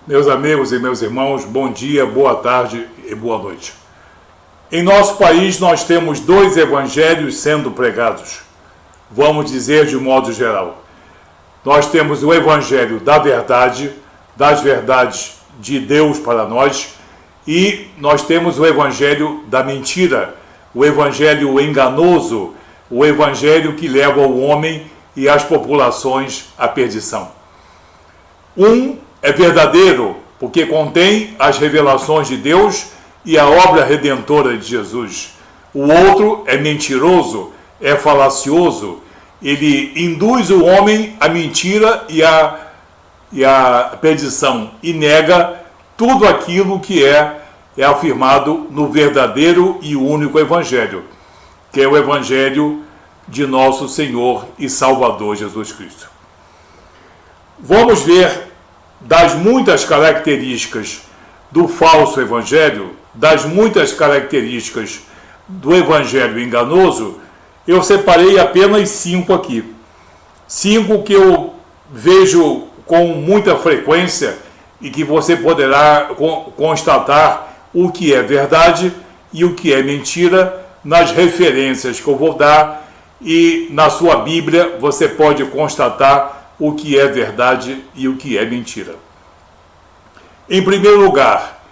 Meus amigos e meus irmãos, bom dia, boa tarde e boa noite. Em nosso país nós temos dois evangelhos sendo pregados. Vamos dizer de modo geral. Nós temos o evangelho da verdade, das verdades de Deus para nós, e nós temos o evangelho da mentira, o evangelho enganoso, o evangelho que leva o homem e as populações à perdição. Um é verdadeiro, porque contém as revelações de Deus e a obra redentora de Jesus. O outro é mentiroso, é falacioso, ele induz o homem à mentira e à perdição e nega tudo aquilo que é afirmado no verdadeiro e único evangelho, que é o evangelho de nosso Senhor e Salvador Jesus Cristo. Vamos ver das muitas características do falso evangelho, das muitas características do evangelho enganoso. Eu separei apenas 5 aqui. 5 que eu vejo com muita frequência e que você poderá constatar o que é verdade e o que é mentira nas referências que eu vou dar, e na sua Bíblia você pode constatar o que é verdade e o que é mentira. Em primeiro lugar,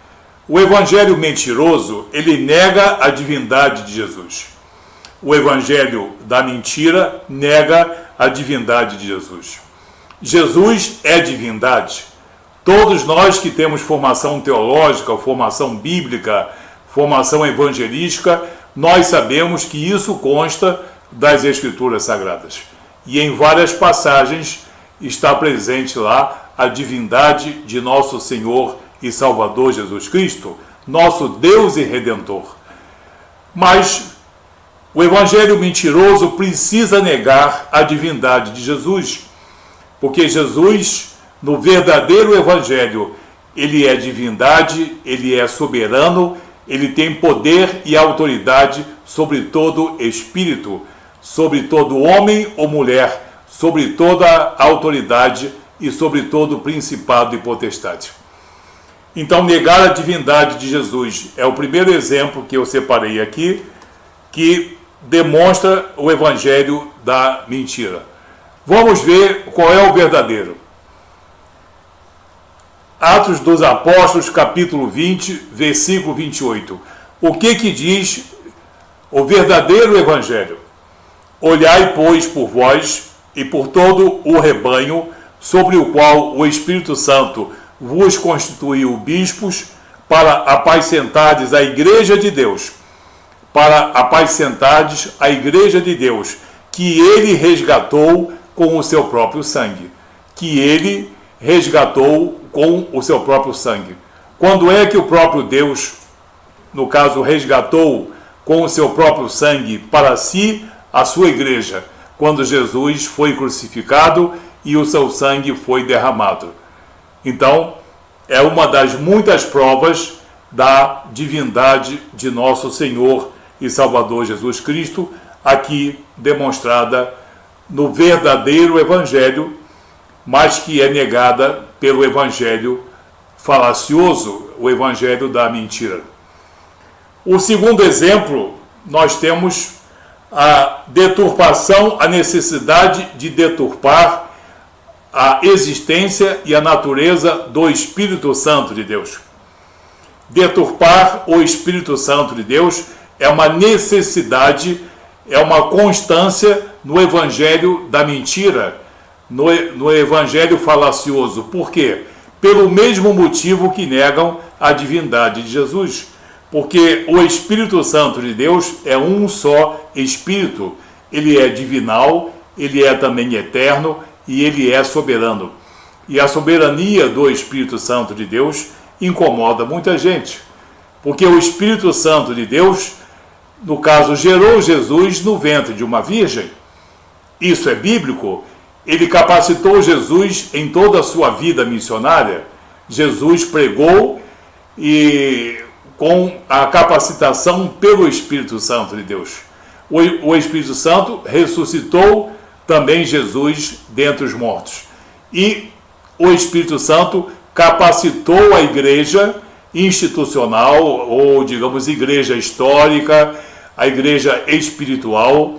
o evangelho mentiroso, ele nega a divindade de Jesus. O evangelho da mentira nega a divindade de Jesus. Jesus é divindade. Todos nós que temos formação teológica, formação bíblica, formação evangelística, nós sabemos que isso consta das Escrituras Sagradas. E em várias passagens está presente lá a divindade de nosso Senhor e Salvador Jesus Cristo, nosso Deus e Redentor. Mas o evangelho mentiroso precisa negar a divindade de Jesus, porque Jesus, no verdadeiro evangelho, ele é divindade, ele é soberano, ele tem poder e autoridade sobre todo espírito, sobre todo homem ou mulher, sobre toda a autoridade e sobre todo o principado e potestade. Então, negar a divindade de Jesus é o primeiro exemplo que eu separei aqui, que demonstra o evangelho da mentira. Vamos ver qual é o verdadeiro. Atos dos Apóstolos, capítulo 20, versículo 28. O que diz o verdadeiro evangelho? Olhai, pois, por vós e por todo o rebanho, sobre o qual o Espírito Santo vos constituiu bispos, para apacentardes a igreja de Deus, que ele resgatou com o seu próprio sangue. Quando é que o próprio Deus, no caso, resgatou com o seu próprio sangue para si a sua igreja? Quando Jesus foi crucificado e o seu sangue foi derramado. Então, é uma das muitas provas da divindade de nosso Senhor e Salvador Jesus Cristo, aqui demonstrada no verdadeiro evangelho, mas que é negada pelo evangelho falacioso, o evangelho da mentira. O segundo exemplo, nós temos a deturpação, a necessidade de deturpar a existência e a natureza do Espírito Santo de Deus. Deturpar o Espírito Santo de Deus é uma necessidade, é uma constância no evangelho da mentira, no evangelho falacioso. Por quê? Pelo mesmo motivo que negam a divindade de Jesus. Porque o Espírito Santo de Deus é um só Espírito. Ele é divinal, ele é também eterno e ele é soberano. E a soberania do Espírito Santo de Deus incomoda muita gente. Porque o Espírito Santo de Deus, no caso, gerou Jesus no ventre de uma virgem. Isso é bíblico. Ele capacitou Jesus em toda a sua vida missionária. Jesus pregou e com a capacitação pelo Espírito Santo de Deus. O Espírito Santo ressuscitou também Jesus dentre os mortos. E o Espírito Santo capacitou a igreja institucional, ou digamos igreja histórica, a igreja espiritual,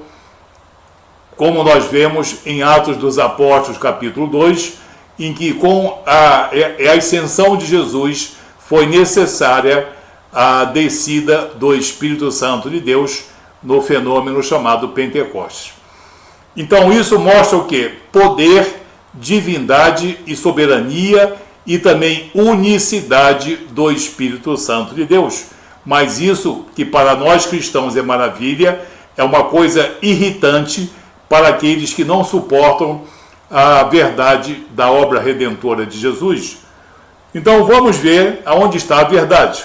como nós vemos em Atos dos Apóstolos, capítulo 2, em que com a ascensão de Jesus foi necessária a descida do Espírito Santo de Deus no fenômeno chamado Pentecostes. Então isso mostra o quê? Poder, divindade e soberania e também unicidade do Espírito Santo de Deus. Mas isso, que para nós cristãos é maravilha, é uma coisa irritante para aqueles que não suportam a verdade da obra redentora de Jesus. Então vamos ver aonde está a verdade.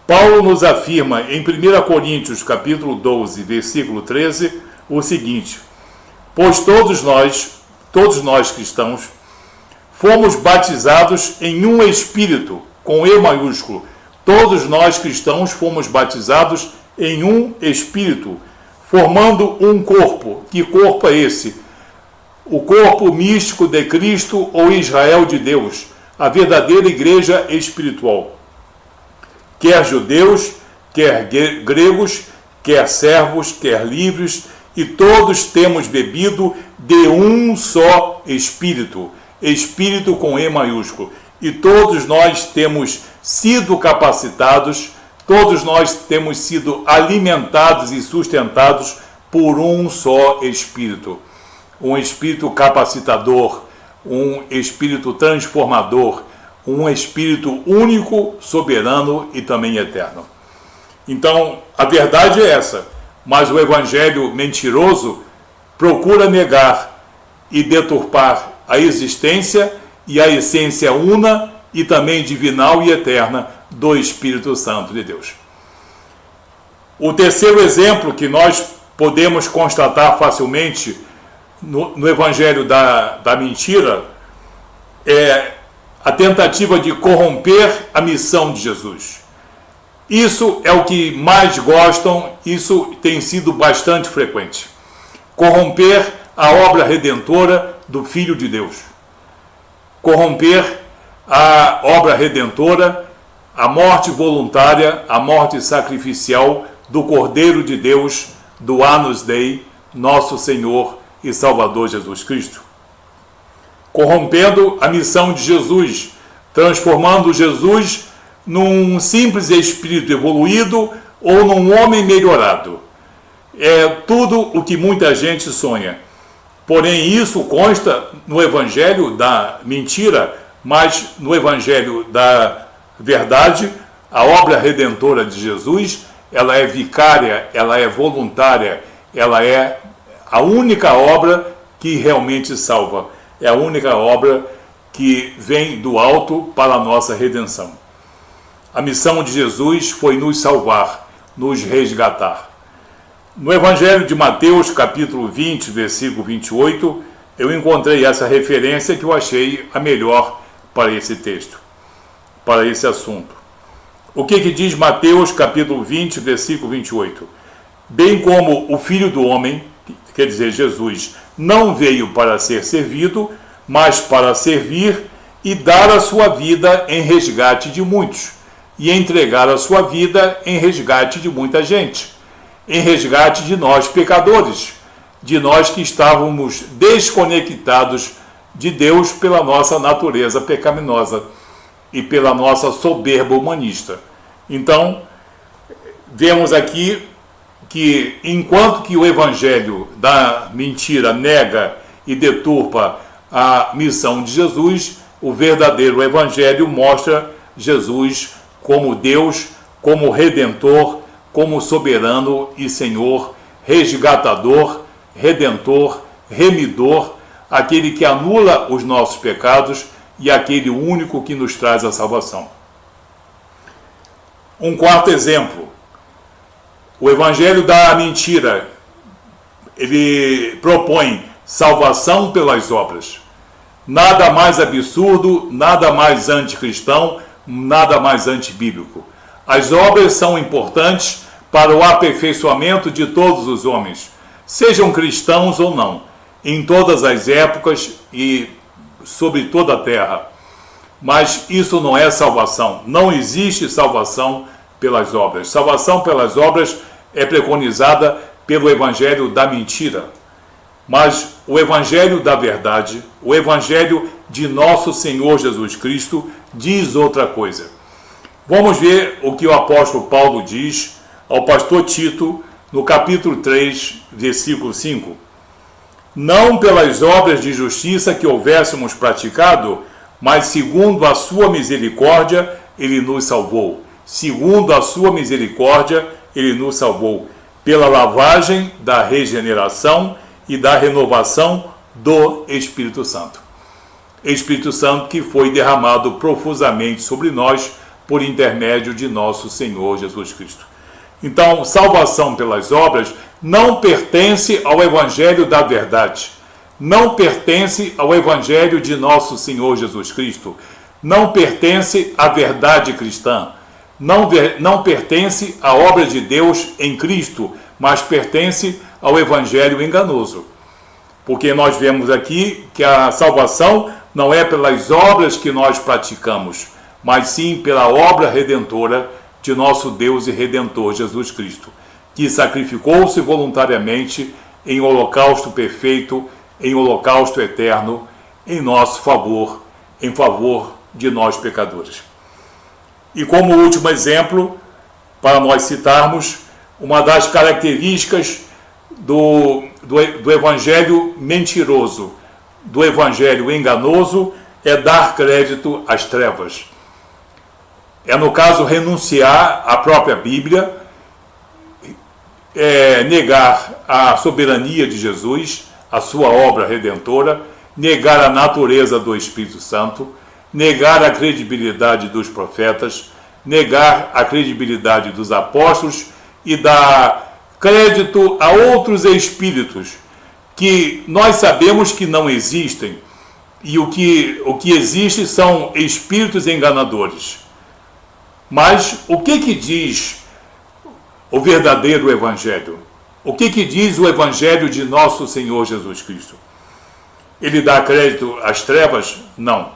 Paulo nos afirma em 1 Coríntios capítulo 12, versículo 13, o seguinte: pois todos nós cristãos, fomos batizados em um Espírito, com E maiúsculo. Todos nós cristãos fomos batizados em um Espírito, formando um corpo. Que corpo é esse? O corpo místico de Cristo ou Israel de Deus, a verdadeira igreja espiritual. Quer judeus, quer gregos, quer servos, quer livres, e todos temos bebido de um só Espírito, Espírito com E maiúsculo. E todos nós temos sido capacitados, todos nós temos sido alimentados e sustentados por um só Espírito. Um Espírito capacitador, um Espírito transformador, um Espírito único, soberano e também eterno. Então, a verdade é essa, mas o evangelho mentiroso procura negar e deturpar a existência e a essência una e também divinal e eterna do Espírito Santo de Deus. O terceiro exemplo que nós podemos constatar facilmente no evangelho da mentira é a tentativa de corromper a missão de Jesus. Isso é o que mais gostam, isso tem sido bastante frequente. Corromper a obra redentora do Filho de Deus. Corromper a obra redentora, a morte voluntária, a morte sacrificial do Cordeiro de Deus, do Agnus Dei, nosso Senhor e Salvador Jesus Cristo. Corrompendo a missão de Jesus, transformando Jesus num simples espírito evoluído ou num homem melhorado. É tudo o que muita gente sonha. Porém, isso consta no evangelho da mentira, mas no evangelho da verdade, a obra redentora de Jesus, ela é vicária, ela é voluntária, ela é a única obra que realmente salva. É a única obra que vem do alto para a nossa redenção. A missão de Jesus foi nos salvar, nos resgatar. No Evangelho de Mateus, capítulo 20, versículo 28, eu encontrei essa referência que eu achei a melhor para esse texto, para esse assunto. O que diz Mateus, capítulo 20, versículo 28? Bem como o Filho do Homem, quer dizer, Jesus, não veio para ser servido, mas para servir e dar a sua vida em resgate de muitos, e entregar a sua vida em resgate de muita gente, em resgate de nós pecadores, de nós que estávamos desconectados de Deus pela nossa natureza pecaminosa e pela nossa soberba humanista. Então, vemos aqui que enquanto que o evangelho da mentira nega e deturpa a missão de Jesus, o verdadeiro evangelho mostra Jesus como Deus, como Redentor, como soberano e Senhor, resgatador, redentor, remidor, aquele que anula os nossos pecados e aquele único que nos traz a salvação. Um quarto exemplo, o evangelho da mentira, ele propõe salvação pelas obras. Nada mais absurdo, nada mais anticristão, nada mais antibíblico. As obras são importantes para o aperfeiçoamento de todos os homens, sejam cristãos ou não, em todas as épocas e sobre toda a terra. Mas isso não é salvação. Não existe salvação pelas obras. Salvação pelas obras é preconizada pelo evangelho da mentira. Mas o evangelho da verdade, o evangelho de nosso Senhor Jesus Cristo, diz outra coisa. Vamos ver o que o apóstolo Paulo diz ao pastor Tito, no capítulo 3, versículo 5. Não pelas obras de justiça que houvéssemos praticado, mas segundo a sua misericórdia, ele nos salvou. Segundo a sua misericórdia, ele nos salvou, pela lavagem da regeneração e da renovação do Espírito Santo. Espírito Santo que foi derramado profusamente sobre nós por intermédio de nosso Senhor Jesus Cristo. Então, salvação pelas obras não pertence ao evangelho da verdade, não pertence ao evangelho de nosso Senhor Jesus Cristo, não pertence à verdade cristã, não pertence à obra de Deus em Cristo, mas pertence ao evangelho enganoso. Porque nós vemos aqui que a salvação não é pelas obras que nós praticamos, mas sim pela obra redentora de nosso Deus e Redentor Jesus Cristo, que sacrificou-se voluntariamente em holocausto perfeito, em holocausto eterno, em nosso favor, em favor de nós pecadores. E como último exemplo, para nós citarmos, uma das características do evangelho mentiroso, do evangelho enganoso, é dar crédito às trevas. É, no caso, renunciar à própria Bíblia, negar a soberania de Jesus, a sua obra redentora, negar a natureza do Espírito Santo, negar a credibilidade dos profetas, negar a credibilidade dos apóstolos e dar crédito a outros espíritos que nós sabemos que não existem, e o que existe são espíritos enganadores. Mas o que diz o verdadeiro evangelho? O que diz o evangelho de nosso Senhor Jesus Cristo? Ele dá crédito às trevas? Não.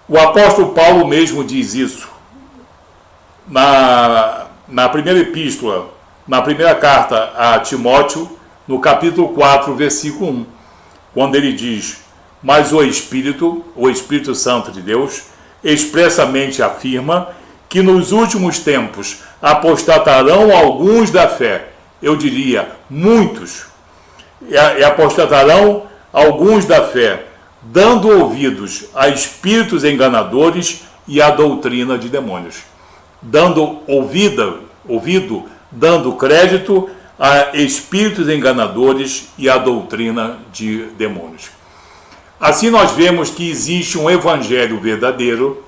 O apóstolo Paulo mesmo diz isso na primeira epístola, na primeira carta a Timóteo, no capítulo 4, versículo 1, quando ele diz: mas o Espírito Santo de Deus, expressamente afirma que nos últimos tempos apostatarão alguns da fé, eu diria muitos, e apostatarão alguns da fé, dando ouvidos a espíritos enganadores e à doutrina de demônios. Dando ouvido, dando crédito a espíritos enganadores e à doutrina de demônios. Assim nós vemos que existe um evangelho verdadeiro,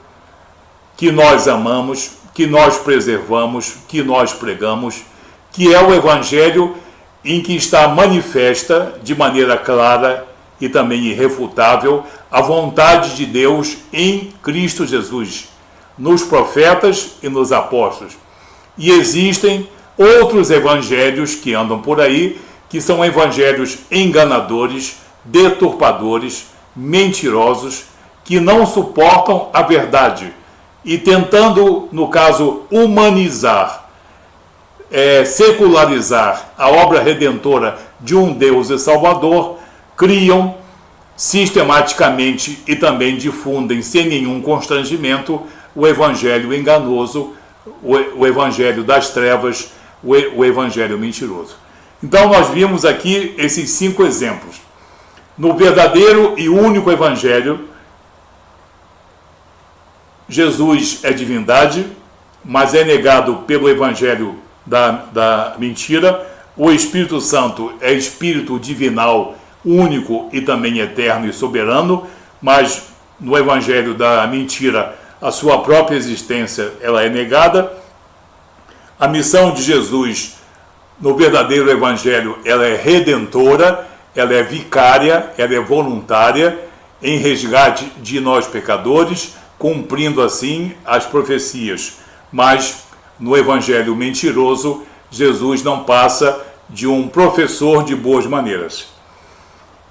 que nós amamos, que nós preservamos, que nós pregamos, que é o evangelho em que está manifesta de maneira clara e também irrefutável a vontade de Deus em Cristo Jesus, nos profetas e nos apóstolos. E existem outros evangelhos que andam por aí, que são evangelhos enganadores, deturpadores, mentirosos, que não suportam a verdade e tentando, no caso, humanizar, secularizar a obra redentora de um Deus e Salvador, criam sistematicamente e também difundem sem nenhum constrangimento o evangelho enganoso, o evangelho das trevas, o evangelho mentiroso. Então nós vimos aqui esses 5 exemplos. No verdadeiro e único evangelho, Jesus é divindade, mas é negado pelo evangelho da mentira. O Espírito Santo é espírito divinal, único e também eterno e soberano, mas no evangelho da mentira a sua própria existência ela é negada. A missão de Jesus no verdadeiro evangelho ela é redentora, ela é vicária, ela é voluntária em resgate de nós pecadores, cumprindo assim as profecias. Mas no evangelho mentiroso, Jesus não passa de um professor de boas maneiras.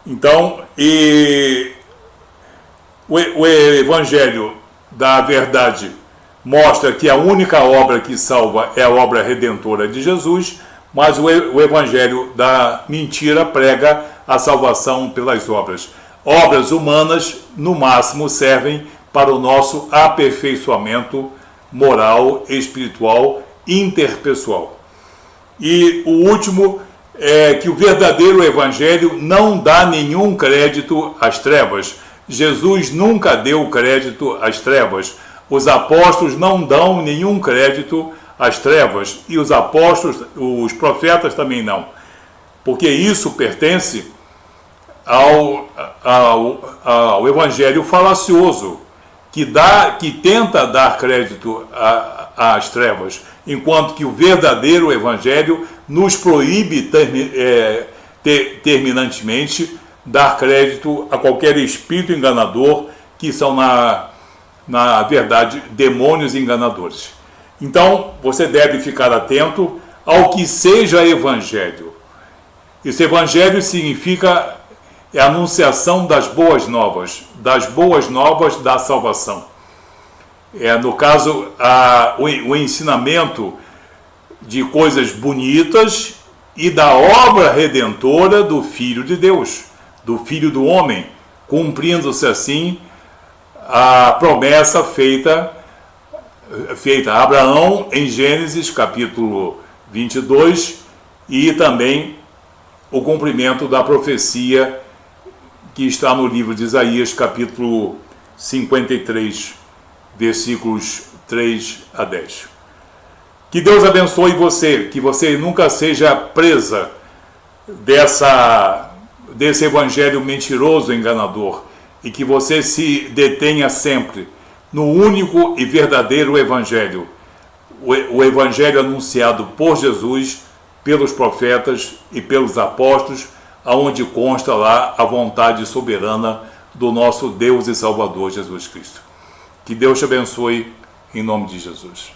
Então, O Evangelho da Verdade mostra que a única obra que salva é a obra redentora de Jesus, mas o Evangelho da mentira prega a salvação pelas obras. Obras humanas, no máximo, servem para o nosso aperfeiçoamento moral, espiritual, interpessoal. E o último é que o verdadeiro Evangelho não dá nenhum crédito às trevas. Jesus nunca deu crédito às trevas. Os apóstolos não dão nenhum crédito às trevas. E os apóstolos, os profetas também não. Porque isso pertence ao Evangelho falacioso, que tenta dar crédito às trevas, enquanto que o verdadeiro Evangelho nos proíbe terminantemente dar crédito a qualquer espírito enganador, que são, na verdade, demônios enganadores. Então, você deve ficar atento ao que seja Evangelho. Esse Evangelho significa a anunciação das boas novas da salvação. No caso, o ensinamento de coisas bonitas e da obra redentora do Filho de Deus, do Filho do Homem, cumprindo-se assim a promessa feita a Abraão em Gênesis capítulo 22 e também o cumprimento da profecia que está no livro de Isaías capítulo 53, versículos 3 a 10. Que Deus abençoe você, que você nunca seja presa desse evangelho mentiroso e enganador, e que você se detenha sempre no único e verdadeiro evangelho, o evangelho anunciado por Jesus, pelos profetas e pelos apóstolos, aonde consta lá a vontade soberana do nosso Deus e Salvador Jesus Cristo. Que Deus te abençoe, em nome de Jesus.